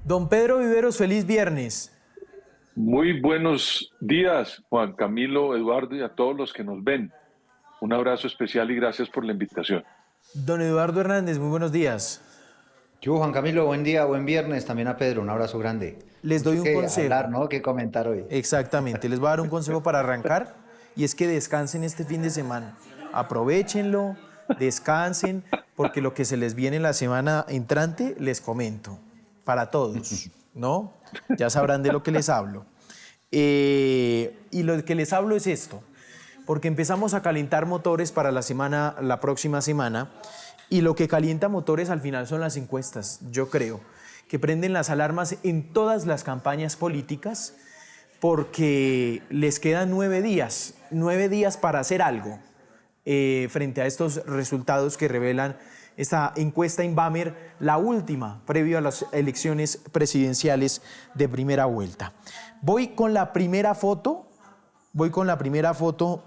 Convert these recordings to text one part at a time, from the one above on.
Don Pedro Viveros, feliz viernes. Muy buenos días, Juan Camilo, Eduardo y a todos los que nos ven. Un abrazo especial y gracias por la invitación. Don Eduardo Hernández, muy buenos días. Yo, Juan Camilo, buen día, buen viernes. También a Pedro, un abrazo grande. Les doy Mucho un que hablar, consejo. ¿no? Que comentar hoy. Exactamente, les voy a dar un consejo para arrancar y es que descansen este fin de semana. Aprovechenlo, descansen, porque lo que se les viene la semana entrante, les comento, para todos, ¿no? Ya sabrán de lo que les hablo. Y lo que les hablo es esto, porque empezamos a calentar motores para la próxima semana, y lo que calienta motores al final son las encuestas, yo creo, que prenden las alarmas en todas las campañas políticas, porque les quedan 9 días para hacer algo frente a estos resultados que revelan esta encuesta Inbamer, la última previo a las elecciones presidenciales de primera vuelta. Voy con la primera foto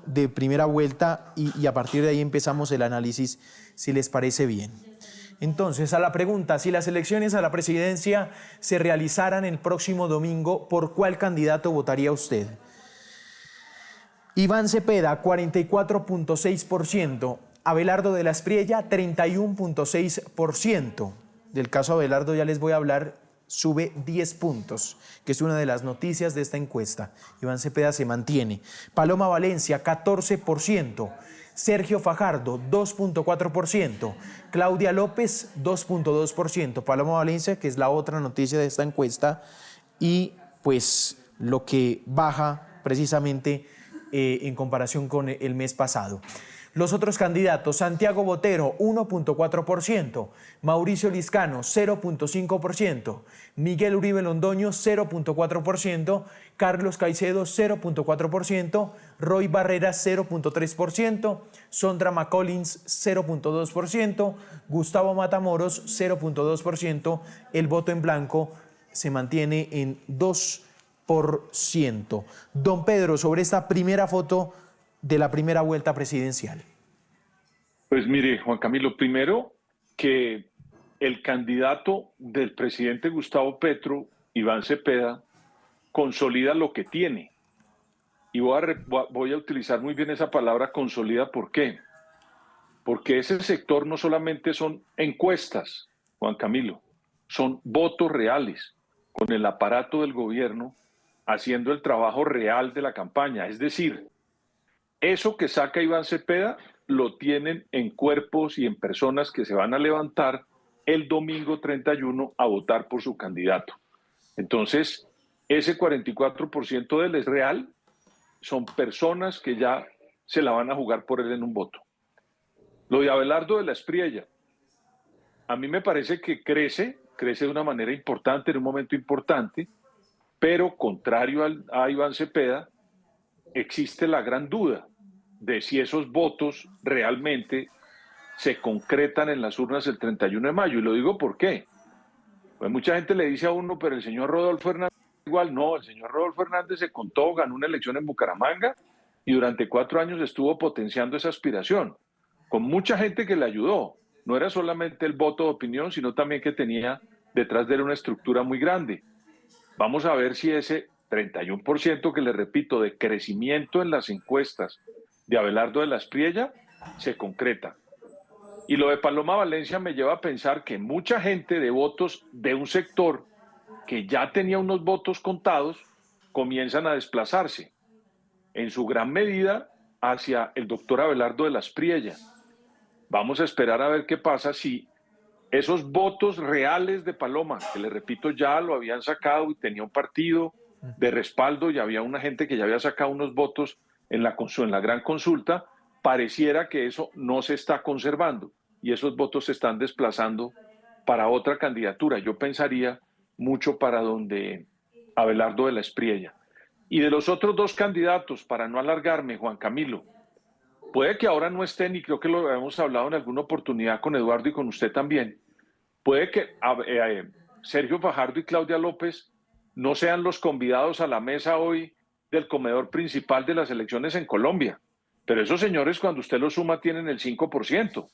de primera vuelta y a partir de ahí empezamos el análisis, si les parece bien. Entonces, a la pregunta, si las elecciones a la presidencia se realizaran el próximo domingo, ¿por cuál candidato votaría usted? Iván Cepeda, 44.6%. Abelardo de la Espriella, 31.6%. Del caso Abelardo ya les voy a hablar, sube 10 puntos, que es una de las noticias de esta encuesta. Iván Cepeda se mantiene. Paloma Valencia, 14%. Sergio Fajardo, 2.4%. Claudia López, 2.2%. Paloma Valencia, que es la otra noticia de esta encuesta, y pues lo que baja precisamente en comparación con el mes pasado. Los otros candidatos: Santiago Botero, 1.4%, Mauricio Liscano, 0.5%, Miguel Uribe Londoño, 0.4%, Carlos Caicedo, 0.4%, Roy Barreras, 0.3%, Sondra McCollins, 0.2%, Gustavo Matamoros, 0.2%, el voto en blanco se mantiene en 2%. Don Pedro, sobre esta primera foto de la primera vuelta presidencial. Pues mire, Juan Camilo, primero que el candidato del presidente Gustavo Petro, Iván Cepeda, consolida lo que tiene. Y voy a utilizar muy bien esa palabra consolida. ¿Por qué? Porque ese sector no solamente son encuestas, Juan Camilo, son votos reales, con el aparato del gobierno haciendo el trabajo real de la campaña. Es decir, eso que saca Iván Cepeda lo tienen en cuerpos y en personas que se van a levantar el domingo 31 a votar por su candidato. Entonces, ese 44% de él es real, son personas que ya se la van a jugar por él en un voto. Lo de Abelardo de la Espriella, a mí me parece que crece de una manera importante, en un momento importante, pero contrario a Iván Cepeda, existe la gran duda de si esos votos realmente se concretan en las urnas el 31 de mayo. Y lo digo por qué. Pues mucha gente le dice a uno, pero el señor Rodolfo Hernández igual. No, el señor Rodolfo Hernández se contó, ganó una elección en Bucaramanga y durante 4 años estuvo potenciando esa aspiración, con mucha gente que le ayudó. No era solamente el voto de opinión, sino también que tenía detrás de él una estructura muy grande. Vamos a ver si ese 31% que le repito de crecimiento en las encuestas de Abelardo de la Espriella se concreta. Y lo de Paloma Valencia me lleva a pensar que mucha gente de votos de un sector que ya tenía unos votos contados comienzan a desplazarse en su gran medida hacia el doctor Abelardo de la Espriella. Vamos a esperar a ver qué pasa si esos votos reales de Paloma, que le repito ya lo habían sacado y tenía un partido de respaldo y había una gente que ya había sacado unos votos en la gran consulta, pareciera que eso no se está conservando y esos votos se están desplazando para otra candidatura. Yo pensaría mucho para donde Abelardo de la Espriella. Y de los otros dos candidatos, para no alargarme, Juan Camilo, puede que ahora no estén, y creo que lo hemos hablado en alguna oportunidad con Eduardo y con usted también, puede que Sergio Fajardo y Claudia López no sean los convidados a la mesa hoy del comedor principal de las elecciones en Colombia, pero esos señores cuando usted los suma tienen el 5%,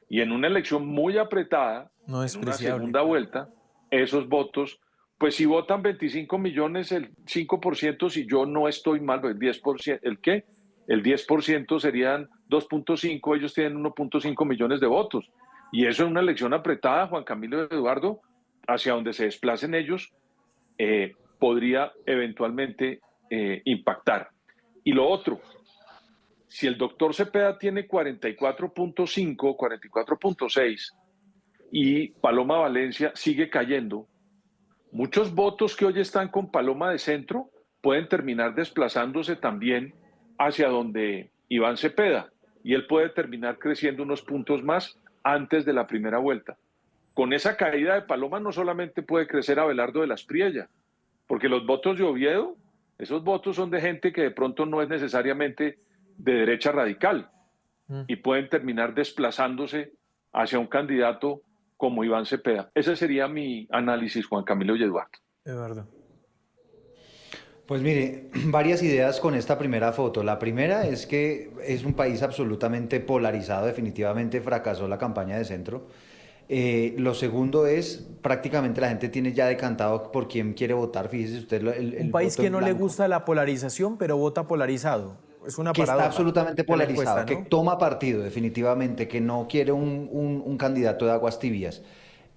y en una elección muy apretada, No en una despreciable. segunda vuelta, esos votos Pues si votan 25 millones, el 5%, si yo no estoy mal, el 10%, ¿el qué? El 10% serían 2.5, ellos tienen 1.5 millones de votos. Y eso es una elección apretada, Juan Camilo y Eduardo, hacia donde se desplacen ellos, podría eventualmente impactar. Y lo otro, si el doctor Cepeda tiene 44.5, 44.6 y Paloma Valencia sigue cayendo, muchos votos que hoy están con Paloma de centro pueden terminar desplazándose también hacia donde Iván Cepeda y él puede terminar creciendo unos puntos más antes de la primera vuelta. Con esa caída de Paloma no solamente puede crecer Abelardo de la Espriella, porque los votos de Oviedo, esos votos son de gente que de pronto no es necesariamente de derecha radical y pueden terminar desplazándose hacia un candidato como Iván Cepeda. Ese sería mi análisis, Juan Camilo y Eduardo. Eduardo. Pues mire, varias ideas con esta primera foto. La primera es que es un país absolutamente polarizado, definitivamente fracasó la campaña de centro. Lo segundo es, prácticamente la gente tiene ya decantado por quién quiere votar. Fíjese usted, Un país voto que en no le blanco, gusta la polarización, pero vota polarizado. Es una que está paradoja absolutamente de la polarizado, encuesta, ¿no? que toma partido definitivamente, que no quiere un candidato de aguas tibias.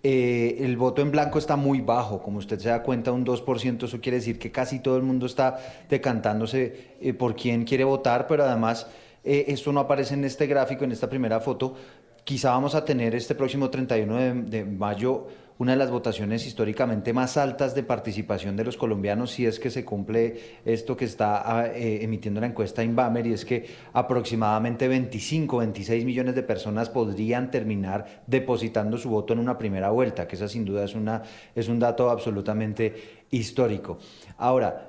El voto en blanco está muy bajo, como usted se da cuenta, un 2%, eso quiere decir que casi todo el mundo está decantándose por quién quiere votar, pero además esto no aparece en este gráfico, en esta primera foto. Quizá vamos a tener este próximo 31 de mayo una de las votaciones históricamente más altas de participación de los colombianos, si es que se cumple esto que está emitiendo la encuesta Inbamer, y es que aproximadamente 25, 26 millones de personas podrían terminar depositando su voto en una primera vuelta, que esa sin duda es un dato absolutamente histórico. Ahora,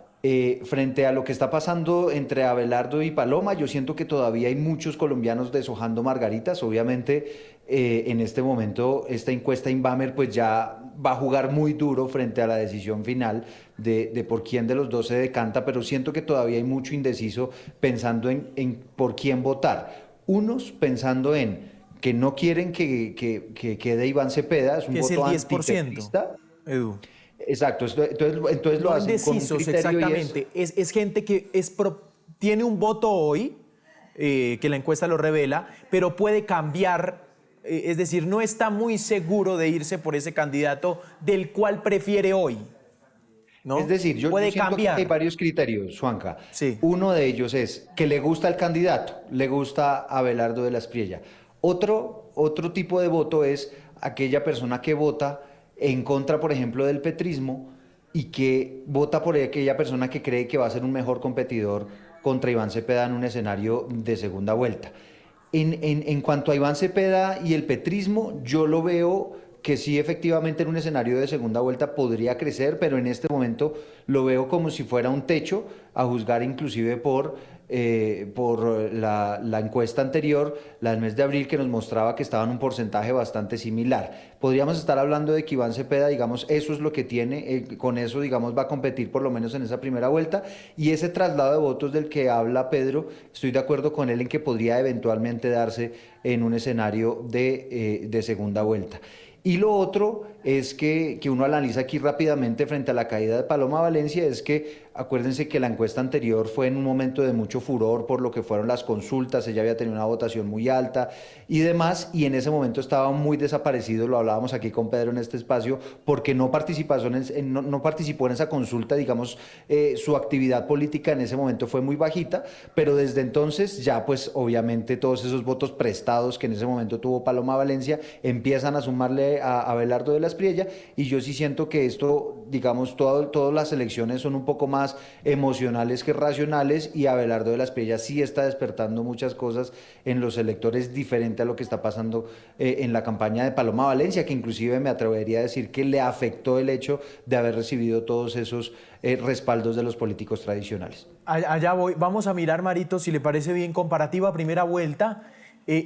frente a lo que está pasando entre Abelardo y Paloma, yo siento que todavía hay muchos colombianos deshojando margaritas. Obviamente, en este momento, esta encuesta Inbamer pues ya va a jugar muy duro frente a la decisión final de por quién de los dos se decanta, pero siento que todavía hay mucho indeciso pensando en por quién votar. Unos pensando en que no quieren que quede Iván Cepeda, es un Que es el voto 10%, antipetista. Edu. Exacto, entonces lo No hacen con un indecisos, criterio y exactamente. Es gente que tiene un voto hoy, que la encuesta lo revela, pero puede cambiar, es decir, no está muy seguro de irse por ese candidato del cual prefiere hoy, ¿no? Es decir, yo Puede siento que hay cambiar. varios criterios, Juanca. Sí. Uno de ellos es que le gusta el candidato, le gusta Abelardo de la Espriella. Otro tipo de voto es aquella persona que vota en contra, por ejemplo, del petrismo y que vota por aquella persona que cree que va a ser un mejor competidor contra Iván Cepeda en un escenario de segunda vuelta. En cuanto a Iván Cepeda y el petrismo, yo lo veo que sí, efectivamente en un escenario de segunda vuelta podría crecer, pero en este momento lo veo como si fuera un techo, a juzgar inclusive por la encuesta anterior, la del mes de abril, que nos mostraba que estaba en un porcentaje bastante similar. Podríamos estar hablando de que Iván Cepeda, digamos, eso es lo que tiene, con eso, digamos, va a competir por lo menos en esa primera vuelta, y ese traslado de votos del que habla Pedro, estoy de acuerdo con él en que podría eventualmente darse en un escenario de segunda vuelta. Y lo otro es que uno analiza aquí rápidamente frente a la caída de Paloma Valencia, es que acuérdense que la encuesta anterior fue en un momento de mucho furor por lo que fueron las consultas, ella había tenido una votación muy alta y demás, y en ese momento estaba muy desaparecido, lo hablábamos aquí con Pedro en este espacio, porque no participó no participó en esa consulta, digamos, su actividad política en ese momento fue muy bajita, pero desde entonces ya pues obviamente todos esos votos prestados que en ese momento tuvo Paloma Valencia empiezan a sumarle a Abelardo de la Espriella, y yo sí siento que esto, digamos, todas las elecciones son un poco más emocionales que racionales, y Abelardo de la Espriella sí está despertando muchas cosas en los electores diferente a lo que está pasando en la campaña de Paloma Valencia, que inclusive me atrevería a decir que le afectó el hecho de haber recibido todos esos respaldos de los políticos tradicionales. Allá voy. Vamos a mirar, Marito, si le parece bien, comparativa primera vuelta.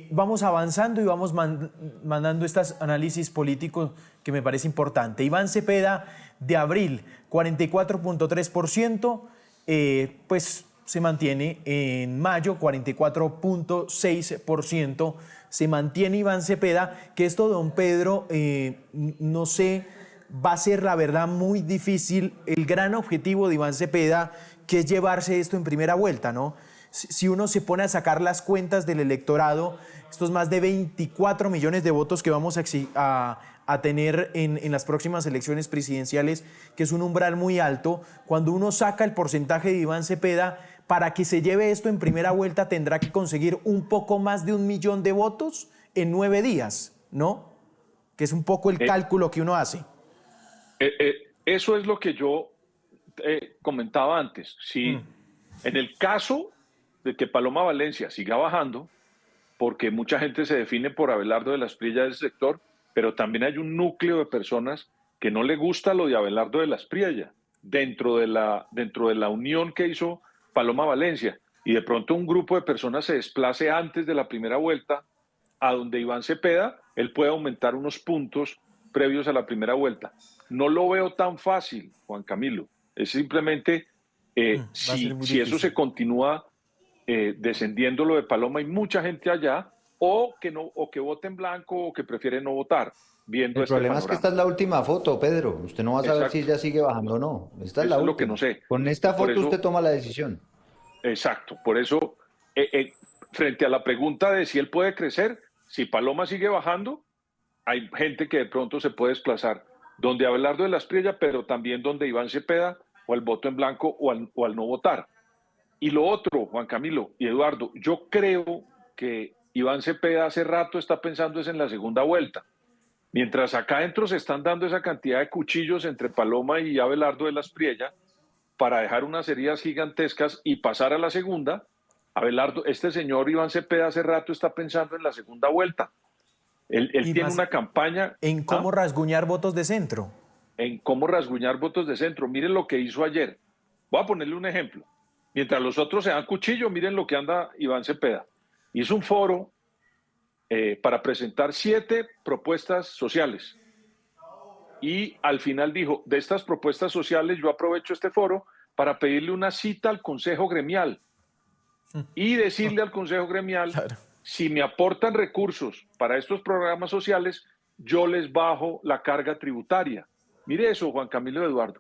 Vamos avanzando y vamos mandando estos análisis políticos que me parece importante. Iván Cepeda, de abril, 44.3%, pues se mantiene en mayo, 44.6%. Se mantiene Iván Cepeda, que esto, don Pedro, no sé va a ser, la verdad, muy difícil el gran objetivo de Iván Cepeda, que es llevarse esto en primera vuelta, ¿no? Si uno se pone a sacar las cuentas del electorado, estos más de 24 millones de votos que vamos a tener en las próximas elecciones presidenciales, que es un umbral muy alto, cuando uno saca el porcentaje de Iván Cepeda, para que se lleve esto en primera vuelta tendrá que conseguir un poco más de 1 millón de votos en 9 días, ¿no? Que es un poco el cálculo que uno hace. Eso es lo que yo comentaba antes. Si en el caso de que Paloma Valencia siga bajando, porque mucha gente se define por Abelardo de la Espriella de ese sector, pero también hay un núcleo de personas que no le gusta lo de Abelardo de la Espriella dentro de la unión que hizo Paloma Valencia, y de pronto un grupo de personas se desplace antes de la primera vuelta a donde Iván Cepeda, él puede aumentar unos puntos previos a la primera vuelta. No lo veo tan fácil, Juan Camilo. Es simplemente si eso se continúa descendiendo lo de Paloma, hay mucha gente allá o que vote en blanco o que prefiere no votar. Viendo El problema es que esta es la última foto, Pedro. Usted no va a saber si ella sigue bajando o no. Esta es la última. Lo que no sé. Con esta Por foto eso, usted toma la decisión. Exacto. Por eso, frente a la pregunta de si él puede crecer, si Paloma sigue bajando, hay gente que de pronto se puede desplazar donde Abelardo de la Espriella, pero también donde Iván Cepeda, o al voto en blanco o al no votar. Y lo otro, Juan Camilo y Eduardo, yo creo que Iván Cepeda hace rato está pensando es en la segunda vuelta. Mientras acá adentro se están dando esa cantidad de cuchillos entre Paloma y Abelardo de la Espriella para dejar unas heridas gigantescas y pasar a la segunda, Abelardo, este señor Iván Cepeda hace rato está pensando en la segunda vuelta. Él tiene una campaña... En cómo rasguñar votos de centro. En cómo rasguñar votos de centro. Miren lo que hizo ayer. Voy a ponerle un ejemplo. Mientras los otros se dan cuchillo, miren lo que anda Iván Cepeda. Hizo un foro para presentar 7 propuestas sociales. Y al final dijo, de estas propuestas sociales yo aprovecho este foro para pedirle una cita al Consejo Gremial y decirle al Consejo Gremial, claro, si me aportan recursos para estos programas sociales, yo les bajo la carga tributaria. Mire eso, Juan Camilo Eduardo.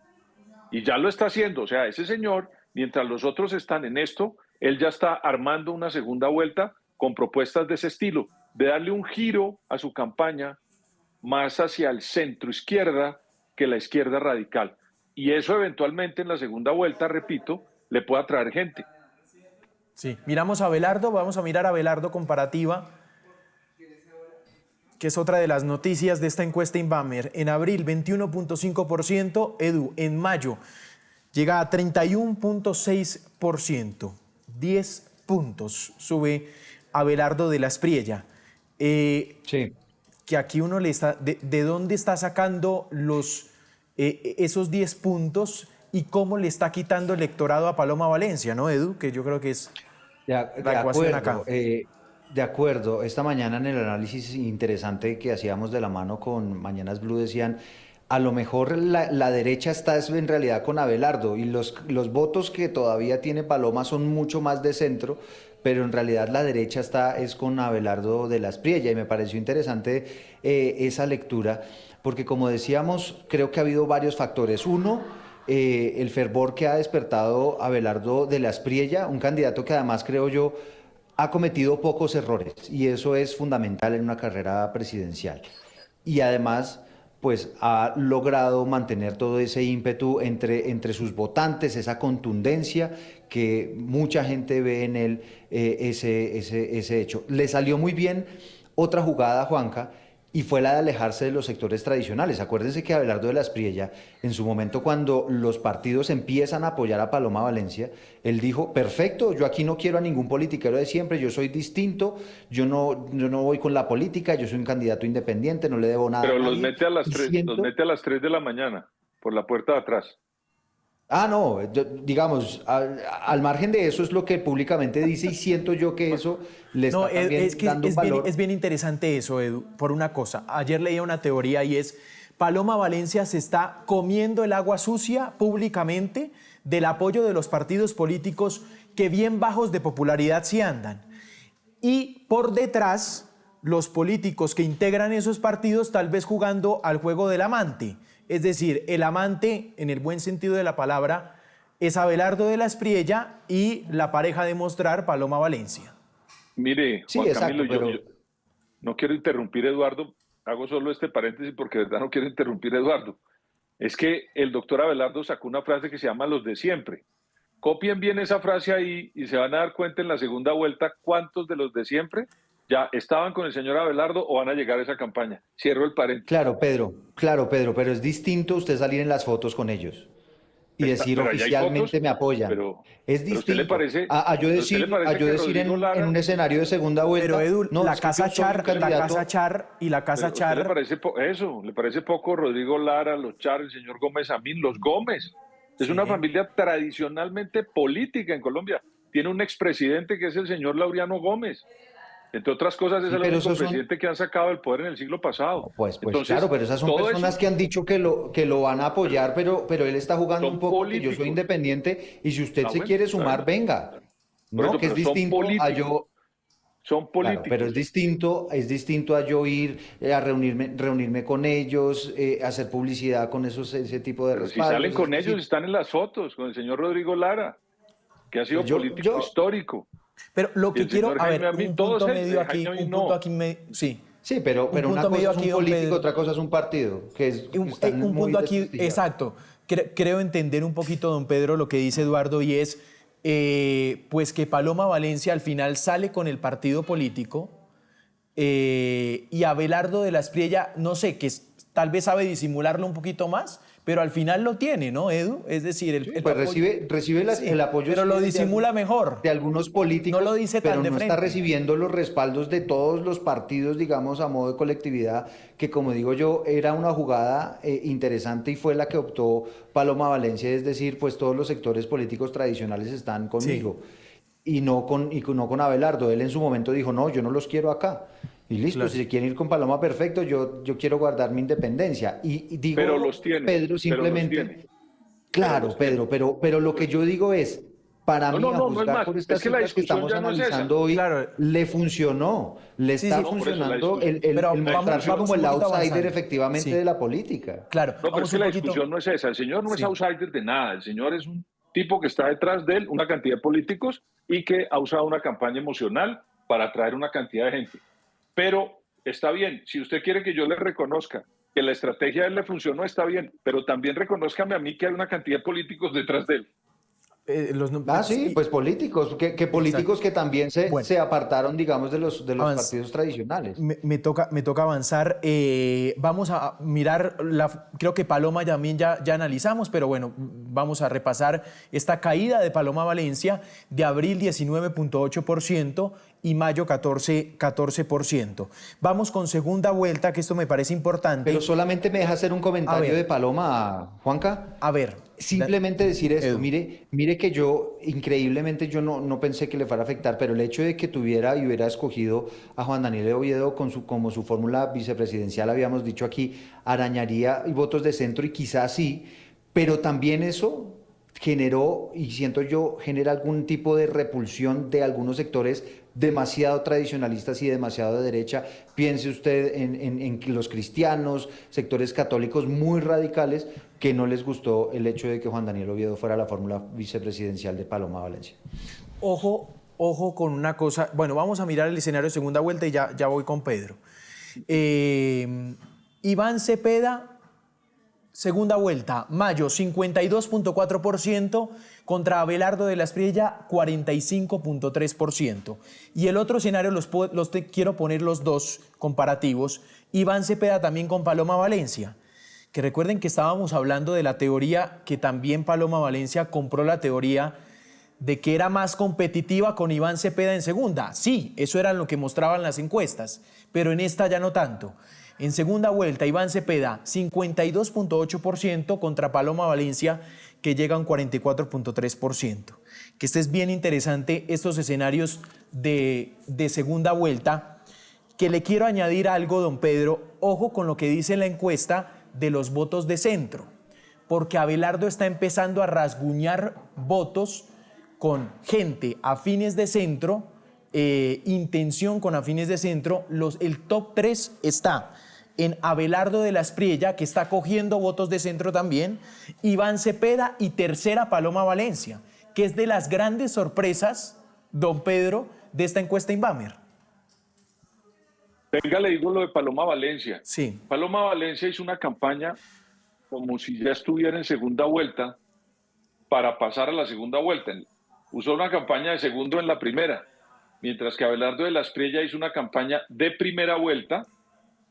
Y ya lo está haciendo. O sea, ese señor, mientras los otros están en esto, él ya está armando una segunda vuelta con propuestas de ese estilo, de darle un giro a su campaña más hacia el centro izquierda que la izquierda radical. Y eso eventualmente en la segunda vuelta, repito, le puede atraer gente. Sí, miramos a Abelardo, vamos a mirar a Abelardo comparativa, que es otra de las noticias de esta encuesta Inbamer. En abril, 21.5%, Edu, en mayo llega a 31.6%, 10 puntos sube Abelardo de la Espriella. Sí. Que aquí uno le está... ¿De dónde está sacando esos 10 puntos y cómo le está quitando electorado a Paloma Valencia, ¿no, Edu? Que yo creo que es la ecuación acá. De acuerdo. Esta mañana en el análisis interesante que hacíamos de la mano con Mañanas Blue decían, a lo mejor la derecha está en realidad con Abelardo y los votos que todavía tiene Paloma son mucho más de centro, pero en realidad la derecha es con Abelardo de la Espriella y me pareció interesante esa lectura, porque como decíamos, creo que ha habido varios factores. Uno, el fervor que ha despertado Abelardo de la Espriella, un candidato que además creo yo ha cometido pocos errores y eso es fundamental en una carrera presidencial. Y además pues ha logrado mantener todo ese ímpetu entre sus votantes, esa contundencia que mucha gente ve en él, ese hecho. Le salió muy bien otra jugada, Juanca, y fue la de alejarse de los sectores tradicionales. Acuérdense que Abelardo de la Espriella, en su momento cuando los partidos empiezan a apoyar a Paloma Valencia, él dijo, perfecto, yo aquí no quiero a ningún politiquero de siempre, yo soy distinto, yo no voy con la política, yo soy un candidato independiente, no le debo nada. Pero a nadie. Los mete a las 3 de la mañana, por la puerta de atrás. Ah, no, digamos, al margen de eso es lo que públicamente dice y siento yo que eso le está también dando valor. Es bien interesante eso, Edu, por una cosa. Ayer leía una teoría y es, Paloma Valencia se está comiendo el agua sucia públicamente del apoyo de los partidos políticos que bien bajos de popularidad sí andan. Y por detrás, los políticos que integran esos partidos tal vez jugando al juego del amante. Es decir, el amante, en el buen sentido de la palabra, es Abelardo de la Espriella y la pareja de mostrar, Paloma Valencia. Mire, Sí, Juan exacto, Camilo, pero yo no quiero interrumpir a Eduardo, hago solo este paréntesis porque de verdad no quiero interrumpir a Eduardo. Es que el doctor Abelardo sacó una frase que se llama los de siempre. Copien bien esa frase ahí y se van a dar cuenta en la segunda vuelta cuántos de los de siempre ya estaban con el señor Abelardo o van a llegar a esa campaña. Cierro el paréntesis. claro, Pedro, pero es distinto usted salir en las fotos con ellos y decir Pero allá hay fotos, oficialmente me apoyan. Es pero ¿usted le distinto parece, a yo pero usted le decir, parece que Rodrigo en Lara, un escenario de segunda vuelta. Pero Edu, no, la es que casa yo soy un Char, la candidato. casa Char y la casa pero ¿usted le Char, parece eso? ¿Le parece poco Rodrigo Lara, los Char, el señor Gómez Amín, los Gómez? Es una sí, familia tradicionalmente política en Colombia. Tiene un expresidente que es el señor Laureano Gómez. Entre otras cosas, es Sí, el pero único esos son, presidente que han sacado del poder en el siglo pasado. pues Entonces, claro, pero esas son todo personas eso que han dicho que lo van a apoyar, pero él está jugando un son poco que yo soy políticos. independiente y si usted Ah, se bueno, quiere está sumar, bien. venga. Por ¿No? eso, Que es pero son distinto a políticos. yo. Son Claro, pero políticos. es distinto a yo ir a reunirme con ellos, hacer publicidad con ese tipo de Pero si salen respaldos. con ellos, están en las fotos con el señor Rodrigo Lara, que ha sido Pues político histórico. pero lo Y que el quiero, señor a Jaime ver, Amín, un todos punto medio aquí, Jaime Amín un punto no. aquí, sí, Sí, un pero una punto medio cosa es aquí, un don político, Pedro. otra cosa es un partido, que están Un muy punto aquí, desprestigiados. exacto. Creo entender un poquito, don Pedro, lo que dice Eduardo y es, pues que Paloma Valencia al final sale con el partido político y Abelardo de la Espriella, no sé, tal vez sabe disimularlo un poquito más, pero al final lo tiene, ¿no, Edu? Es decir, el Pues apoyo- recibe sí, el apoyo pero lo sí, disimula mejor. de algunos políticos, No lo dice tan pero de no está frente. recibiendo los respaldos de todos los partidos, digamos, a modo de colectividad, que como digo yo, era una jugada interesante y fue la que optó Paloma Valencia, es decir, pues todos los sectores políticos tradicionales están conmigo y no con Abelardo. Él en su momento dijo, no, yo no los quiero acá. Y listo, Claro. si se quieren ir con Paloma, perfecto, yo quiero guardar mi independencia. Y digo, Pero los tiene. Pedro, simplemente, claro, Pedro, pero lo que yo digo es, para No, mí, no, a no, no es juzgar más. por Es estas que la cifras que discusión estamos ya no es esa. analizando hoy, Claro. le funcionó, le Sí, está sí. No, por eso la funcionando discusión. Pero el vamos mostrarse un como el poquito outsider avanzando. efectivamente Sí. de la política. Claro, No, pero vamos es que un la poquito. discusión no es esa. El señor no es Sí. outsider de nada. El señor es un tipo que está detrás de él, una cantidad de políticos, y que ha usado una campaña emocional para atraer una cantidad de gente. Pero está bien, si usted quiere que yo le reconozca que la estrategia de él le funcionó, está bien, pero también reconózcame a mí que hay una cantidad de políticos detrás de él. Sí, pues políticos, que políticos que también Bueno. se apartaron, digamos, de los Avanza. partidos tradicionales. Me toca avanzar. Vamos a mirar, creo que Paloma también ya analizamos, pero bueno, vamos a repasar esta caída de Paloma Valencia de abril 19.8% y mayo 14%. Vamos con segunda vuelta, que esto me parece importante. Pero solamente me deja hacer un comentario ver. de Paloma, Juanca. A ver. Simplemente decir esto, Edu. mire que yo, increíblemente, yo no pensé que le fuera a afectar, pero el hecho de que tuviera y hubiera escogido a Juan Daniel Oviedo como su fórmula vicepresidencial, habíamos dicho aquí, arañaría votos de centro y quizás sí, pero también eso generó, y siento yo, genera algún tipo de repulsión de algunos sectores demasiado tradicionalistas y demasiado de derecha. Piense usted en los cristianos, sectores católicos muy radicales que no les gustó el hecho de que Juan Daniel Oviedo fuera la fórmula vicepresidencial de Paloma Valencia. Ojo con una cosa. Bueno, vamos a mirar el escenario de segunda vuelta y ya voy con Pedro. Iván Cepeda, segunda vuelta, mayo 52.4% contra Abelardo de la Espriella 45.3%. Y el otro escenario quiero poner los dos comparativos. Iván Cepeda también con Paloma Valencia. Que recuerden que estábamos hablando de la teoría que también Paloma Valencia compró la teoría de que era más competitiva con Iván Cepeda en segunda. Sí, eso era lo que mostraban las encuestas, pero en esta ya no tanto. En segunda vuelta, Iván Cepeda, 52.8% contra Paloma Valencia, que llega a un 44.3%. Que este es bien interesante, estos escenarios de segunda vuelta, que le quiero añadir algo, don Pedro. Ojo con lo que dice la encuesta de los votos de centro, porque Abelardo está empezando a rasguñar votos con gente afines de centro, intención con afines de centro. El top 3 está en Abelardo de la Espriella, que está cogiendo votos de centro también, Iván Cepeda y tercera Paloma Valencia, que es de las grandes sorpresas, don Pedro, de esta encuesta Inbamer. Venga, le digo lo de Paloma Valencia. Sí. Paloma Valencia hizo una campaña como si ya estuviera en segunda vuelta para pasar a la segunda vuelta. Usó una campaña de segundo en la primera, mientras que Abelardo de la Espriella hizo una campaña de primera vuelta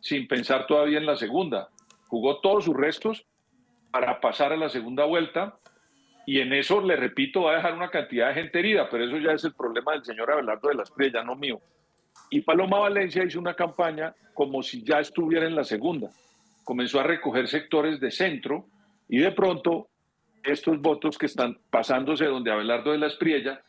sin pensar todavía en la segunda. Jugó todos sus restos para pasar a la segunda vuelta y en eso, le repito, va a dejar una cantidad de gente herida, pero eso ya es el problema del señor Abelardo de la Espriella, no mío. Y Paloma Valencia hizo una campaña como si ya estuviera en la segunda. Comenzó a recoger sectores de centro y de pronto estos votos que están pasándose donde Abelardo de la Espriella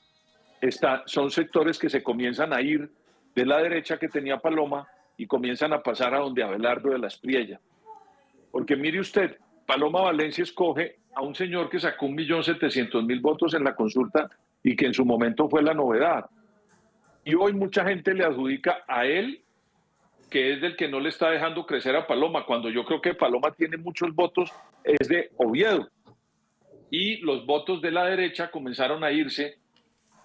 son sectores que se comienzan a ir de la derecha que tenía Paloma y comienzan a pasar a donde Abelardo de la Espriella. Porque mire usted, Paloma Valencia escoge a un señor que sacó 1.700.000 votos en la consulta y que en su momento fue la novedad. Y hoy mucha gente le adjudica a él que es del que no le está dejando crecer a Paloma, cuando yo creo que Paloma tiene muchos votos, es de Oviedo. Y los votos de la derecha comenzaron a irse,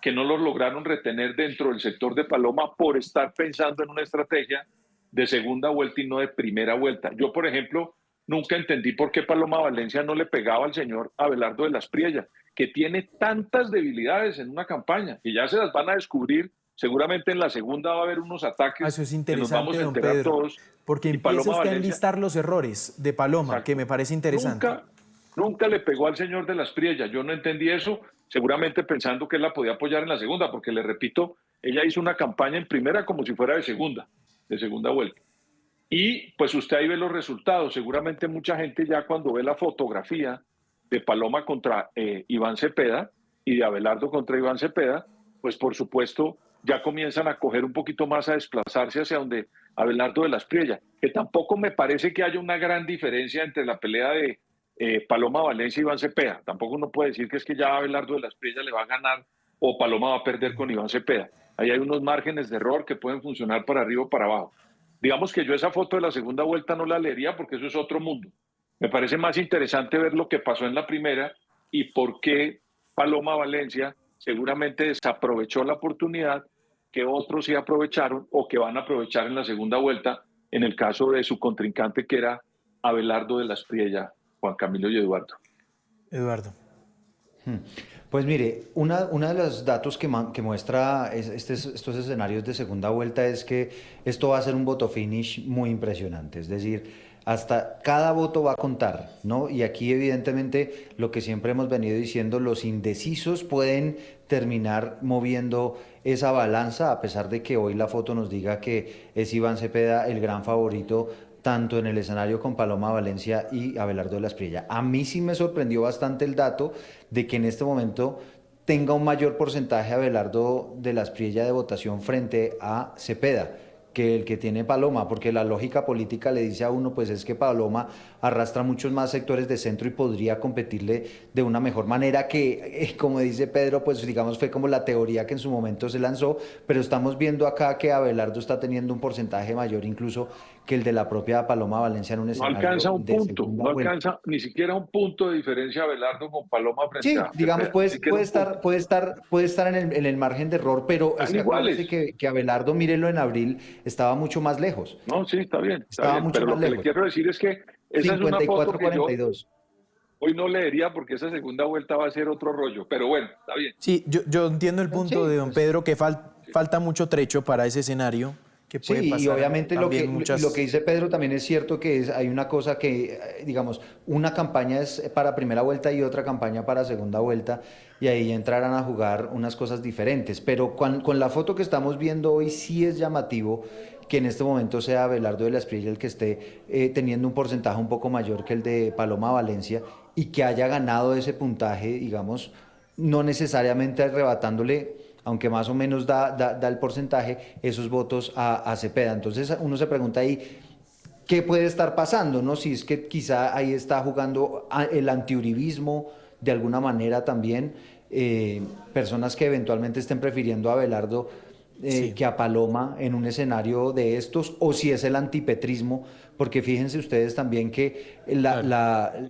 que no los lograron retener dentro del sector de Paloma por estar pensando en una estrategia de segunda vuelta y no de primera vuelta. Yo, por ejemplo, nunca entendí por qué Paloma Valencia no le pegaba al señor Abelardo de la Espriella, que tiene tantas debilidades en una campaña, y ya se las van a descubrir. Seguramente en la segunda va a haber unos ataques Eso es que nos vamos interesante, a don enterar Pedro, todos. porque Y empieza Paloma usted a Valencia, enlistar los errores de Paloma, exacto, que me parece interesante. Nunca le pegó al señor de la Espriella. Yo no entendí eso, seguramente pensando que él la podía apoyar en la segunda, porque le repito, ella hizo una campaña en primera como si fuera de segunda vuelta. Y pues usted ahí ve los resultados. Seguramente mucha gente ya cuando ve la fotografía de Paloma contra Iván Cepeda y de Abelardo contra Iván Cepeda, pues por supuesto ya comienzan a coger un poquito más, a desplazarse hacia donde Abelardo de la Espriella, que tampoco me parece que haya una gran diferencia entre la pelea de Paloma Valencia y Iván Cepeda. Tampoco uno puede decir que es que ya Abelardo de la Espriella le va a ganar o Paloma va a perder con Iván Cepeda. Ahí hay unos márgenes de error que pueden funcionar para arriba o para abajo. Digamos que yo esa foto de la segunda vuelta no la leería porque eso es otro mundo. Me parece más interesante ver lo que pasó en la primera y por qué Paloma Valencia seguramente desaprovechó la oportunidad que otros sí aprovecharon o que van a aprovechar en la segunda vuelta, en el caso de su contrincante que era Abelardo de la Espriella, Juan Camilo y Eduardo. Eduardo. Pues mire, una de los datos que muestra estos escenarios de segunda vuelta es que esto va a ser un voto finish muy impresionante, es decir, hasta cada voto va a contar, ¿no? Y aquí evidentemente lo que siempre hemos venido diciendo, los indecisos pueden terminar moviendo esa balanza, a pesar de que hoy la foto nos diga que es Iván Cepeda el gran favorito tanto en el escenario con Paloma Valencia y Abelardo de la Espriella. A mí sí me sorprendió bastante el dato de que en este momento tenga un mayor porcentaje Abelardo de la Espriella de votación frente a Cepeda que el que tiene Paloma, porque la lógica política le dice a uno, pues es que Paloma arrastra muchos más sectores de centro y podría competirle de una mejor manera que, como dice Pedro, pues digamos fue como la teoría que en su momento se lanzó, pero estamos viendo acá que Abelardo está teniendo un porcentaje mayor incluso que el de la propia Paloma Valencia en un No escenario alcanza un de punto, segunda no vuelta. alcanza ni siquiera un punto de diferencia Abelardo con Paloma frente Sí, a digamos, Cepeda, ni siquiera un punto. puede estar en el margen de error, pero es Están que acuérdese iguales. que Abelardo, mírenlo en abril, estaba mucho más lejos. No, sí, está Estaba bien, mucho pero más lo que le lejos. quiero decir es que esa es una foto que yo 54-42. hoy no leería porque esa segunda vuelta va a ser otro rollo, pero bueno, está bien. Sí, yo entiendo el punto Sí, de don pues, Pedro, que falta mucho trecho para ese escenario, que puede sí, y pasar obviamente también lo que dice Pedro también es cierto que hay una cosa que, digamos, una campaña es para primera vuelta y otra campaña para segunda vuelta, y ahí entrarán a jugar unas cosas diferentes. Pero con la foto que estamos viendo hoy sí es llamativo que en este momento sea Abelardo de la Espriella el que esté teniendo un porcentaje un poco mayor que el de Paloma Valencia y que haya ganado ese puntaje, digamos, no necesariamente arrebatándole, aunque más o menos da el porcentaje, esos votos a Cepeda. Entonces uno se pregunta ahí, ¿qué puede estar pasando? ¿No? Si es que quizá ahí está jugando el antiuribismo de alguna manera también, personas que eventualmente estén prefiriendo a Abelardo Sí. que a Paloma en un escenario de estos, o si es el antipetrismo, porque fíjense ustedes también que Claro.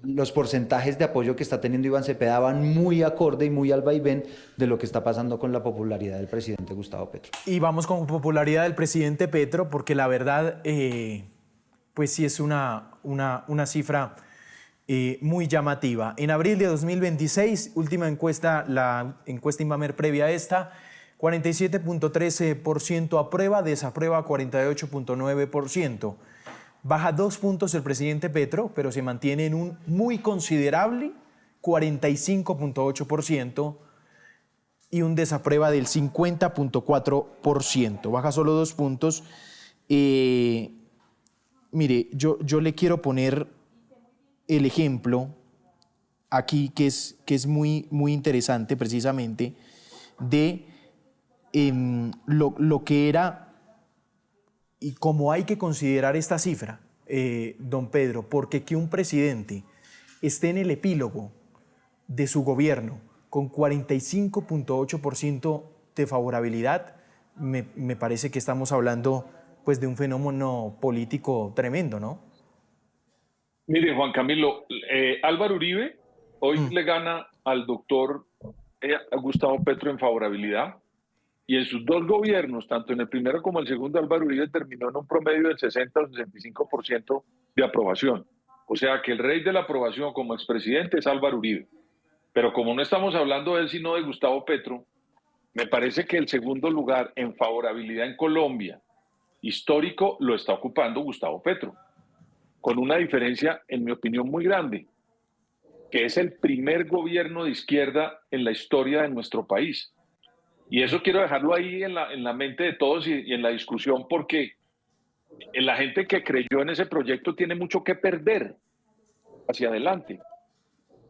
los porcentajes de apoyo que está teniendo Iván Cepeda van muy acorde y muy al vaivén de lo que está pasando con la popularidad del presidente Gustavo Petro. Y vamos con popularidad del presidente Petro, porque la verdad, pues sí es una cifra muy llamativa. En abril de 2026, última encuesta, la encuesta Inbamer previa a esta, 47.13% aprueba, desaprueba 48.9%. Baja 2 puntos el presidente Petro, pero se mantiene en un muy considerable 45.8% y un desaprueba del 50.4%. Baja solo 2 puntos. Mire, yo le quiero poner el ejemplo aquí que es muy, muy interesante precisamente de lo que era y cómo hay que considerar esta cifra, don Pedro, porque que un presidente esté en el epílogo de su gobierno con 45.8% de favorabilidad, me parece que estamos hablando pues de un fenómeno político tremendo, ¿no? Mire, Juan Camilo, Álvaro Uribe hoy Mm, le gana al doctor Gustavo Petro en favorabilidad y en sus dos gobiernos, tanto en el primero como el segundo, Álvaro Uribe terminó en un promedio del 60 o 65% de aprobación. O sea que el rey de la aprobación como expresidente es Álvaro Uribe. Pero como no estamos hablando de él, sino de Gustavo Petro, me parece que el segundo lugar en favorabilidad en Colombia histórico lo está ocupando Gustavo Petro, con una diferencia, en mi opinión, muy grande, que es el primer gobierno de izquierda en la historia de nuestro país. Y eso quiero dejarlo ahí en la mente de todos y en la discusión, porque la gente que creyó en ese proyecto tiene mucho que perder hacia adelante.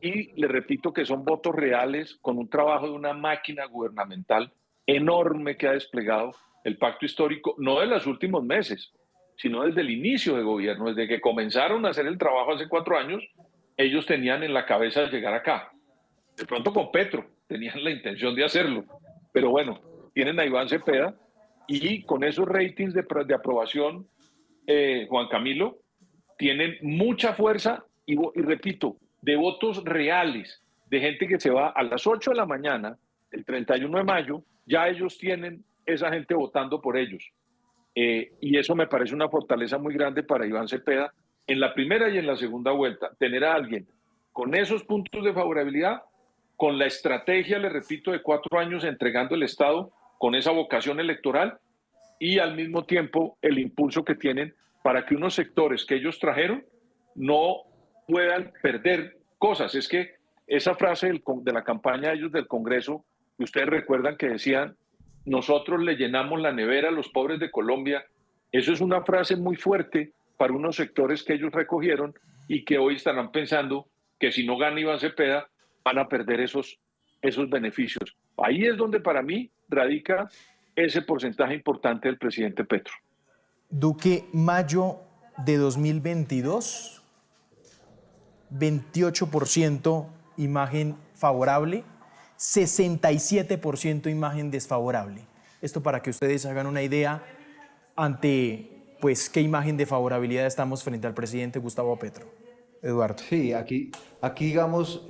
Y le repito que son votos reales con un trabajo de una máquina gubernamental enorme que ha desplegado el pacto histórico, no de los últimos meses, sino desde el inicio de gobierno, desde que comenzaron a hacer el trabajo hace 4 años, ellos tenían en la cabeza llegar acá. De pronto con Petro tenían la intención de hacerlo, pero bueno, tienen a Iván Cepeda y con esos ratings de aprobación, Juan Camilo, tienen mucha fuerza y repito, de votos reales, de gente que se va a las 8 de la mañana, el 31 de mayo, ya ellos tienen esa gente votando por ellos. Y eso me parece una fortaleza muy grande para Iván Cepeda en la primera y en la segunda vuelta. Tener a alguien con esos puntos de favorabilidad, con la estrategia, le repito, de 4 años entregando el Estado, con esa vocación electoral y al mismo tiempo el impulso que tienen para que unos sectores que ellos trajeron no puedan perder cosas. Es que esa frase de la campaña de ellos del Congreso, que ustedes recuerdan que decían, nosotros le llenamos la nevera a los pobres de Colombia, eso es una frase muy fuerte para unos sectores que ellos recogieron y que hoy estarán pensando que si no gana Iván Cepeda van a perder esos beneficios. Ahí es donde para mí radica ese porcentaje importante del presidente Petro. Duque, mayo de 2022, 28% imagen favorable, 67% imagen desfavorable. Esto para que ustedes hagan una idea ante, pues, qué imagen de favorabilidad estamos frente al presidente Gustavo Petro. Eduardo. Sí, aquí digamos,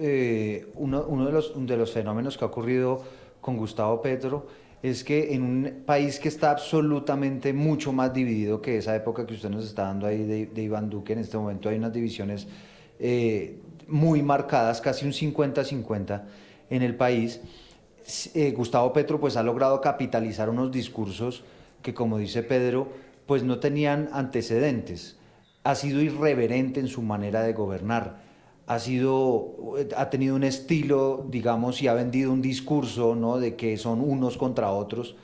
uno de los fenómenos que ha ocurrido con Gustavo Petro es que en un país que está absolutamente mucho más dividido que esa época que usted nos está dando ahí de Iván Duque, en este momento hay unas divisiones muy marcadas, casi un 50-50 en el país. Gustavo Petro pues ha logrado capitalizar unos discursos que, como dice Pedro, pues no tenían antecedentes. Ha sido irreverente en su manera de gobernar, ha tenido un estilo, digamos, y ha vendido un discurso, ¿no?, de que son unos contra otros,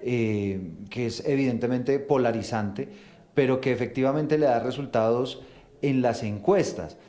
que es evidentemente polarizante, pero que efectivamente le da resultados en las encuestas.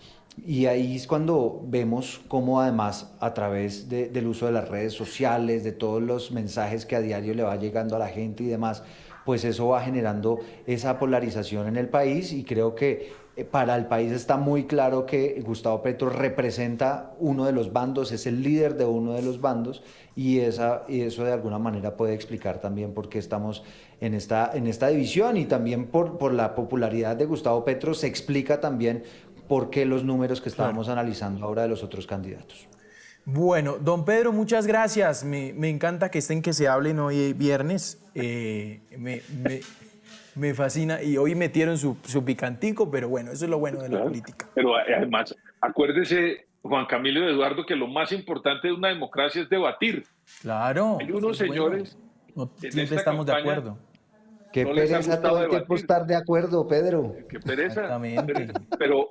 Y ahí es cuando vemos cómo además a través del uso de las redes sociales, de todos los mensajes que a diario le va llegando a la gente y demás, pues eso va generando esa polarización en el país y creo que para el país está muy claro que Gustavo Petro representa uno de los bandos, es el líder de uno de los bandos y eso de alguna manera puede explicar también por qué estamos en esta división y también por la popularidad de Gustavo Petro se explica también por qué los números que estábamos analizando ahora de los otros candidatos. Bueno, don Pedro, muchas gracias. Me encanta que estén que se hablen hoy viernes. Me fascina. Y hoy metieron su picantico, pero bueno, eso es lo bueno de la política. Pero además, acuérdese, Juan Camilo y Eduardo, que lo más importante de una democracia es debatir. Claro. Hay unos señores... Bueno. No siempre estamos de acuerdo. Qué no les ha pereza gustado todo el tiempo debatir. estar de acuerdo, Pedro. Qué pereza. Exactamente. Pero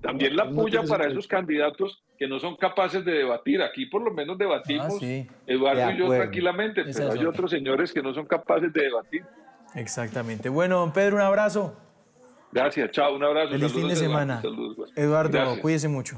también la No puya tiene para sentido. esos candidatos que no son capaces de debatir. Aquí por lo menos debatimos, sí. Eduardo De y yo acuerdo. tranquilamente, Esa pero es hay otra. otros señores que no son capaces de debatir. Exactamente. Bueno, don Pedro, un abrazo. Gracias, chao, un abrazo. Feliz fin de Saludos, Eduardo, semana. saludos. Eduardo, Gracias. cuídese mucho.